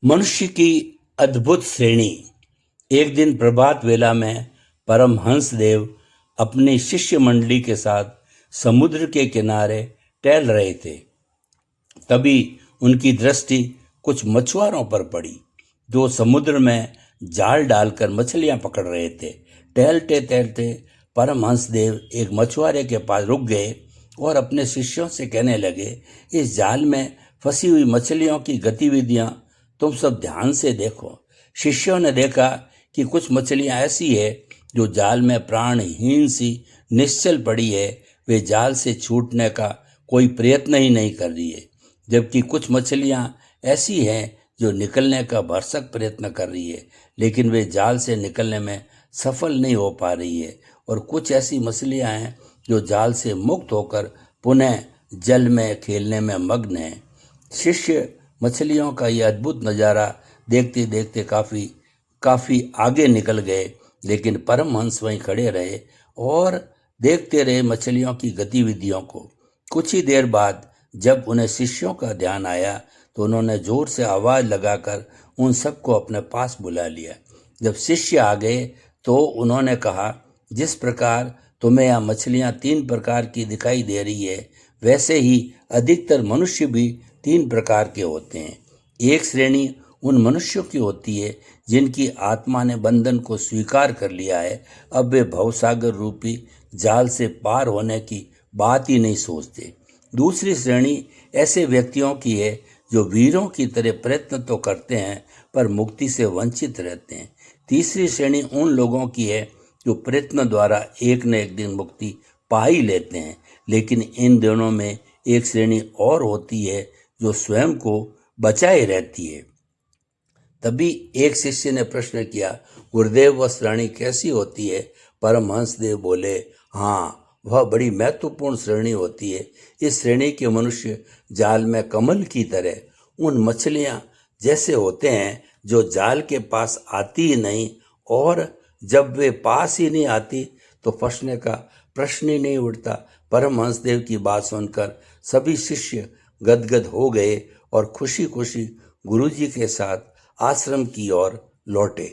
मनुष्य की अद्भुत श्रेणी। एक दिन प्रभात वेला में परमहंस देव अपनी शिष्य मंडली के साथ समुद्र के किनारे टहल रहे थे। तभी उनकी दृष्टि कुछ मछुआरों पर पड़ी जो समुद्र में जाल डालकर मछलियां पकड़ रहे थे। टहलते टहलते परमहंस देव एक मछुआरे के पास रुक गए और अपने शिष्यों से कहने लगे, इस जाल में फंसी हुई मछलियों की गतिविधियां तुम सब ध्यान से देखो। शिष्यों ने देखा कि कुछ मछलियां ऐसी है जो जाल में प्राणहीन सी निश्चल पड़ी है। वे जाल से छूटने का कोई प्रयत्न ही नहीं कर रही है, जबकि कुछ मछलियां ऐसी हैं जो निकलने का भरसक प्रयत्न कर रही है, लेकिन वे जाल से निकलने में सफल नहीं हो पा रही है। और कुछ ऐसी मछलियां हैं जो जाल से मुक्त होकर पुनः जल में खेलने में मग्न हैं। शिष्य मछलियों का यह अद्भुत नज़ारा देखते देखते काफी आगे निकल गए, लेकिन परमहंस वहीं खड़े रहे और देखते रहे मछलियों की गतिविधियों को। कुछ ही देर बाद जब उन्हें शिष्यों का ध्यान आया तो उन्होंने जोर से आवाज लगाकर उन सबको अपने पास बुला लिया। जब शिष्य आ गए तो उन्होंने कहा, जिस प्रकार तुम्हें यह मछलियां 3 प्रकार की दिखाई दे रही है, वैसे ही अधिकतर मनुष्य भी 3 प्रकार के होते हैं। एक श्रेणी उन मनुष्यों की होती है जिनकी आत्मा ने बंधन को स्वीकार कर लिया है। अब वे भवसागर रूपी जाल से पार होने की बात ही नहीं सोचते। दूसरी श्रेणी ऐसे व्यक्तियों की है जो वीरों की तरह प्रयत्न तो करते हैं पर मुक्ति से वंचित रहते हैं। तीसरी श्रेणी उन लोगों की है जो प्रयत्न द्वारा एक न एक दिन मुक्ति पा ही लेते हैं। लेकिन इन दोनों में एक श्रेणी और होती है जो स्वयं को बचाए रहती है। तभी एक शिष्य ने प्रश्न किया, गुरुदेव वह श्रेणी कैसी होती है? परमहंस देव बोले, हाँ, वह बड़ी महत्वपूर्ण श्रेणी होती है। इस श्रेणी के मनुष्य जाल में कमल की तरह उन मछलियां जैसे होते हैं जो जाल के पास आती ही नहीं, और जब वे पास ही नहीं आती तो फंसने का प्रश्न ही नहीं उठता। परमहंस देव की बात सुनकर सभी शिष्य गदगद हो गए और खुशी खुशी गुरुजी के साथ आश्रम की ओर लौटे।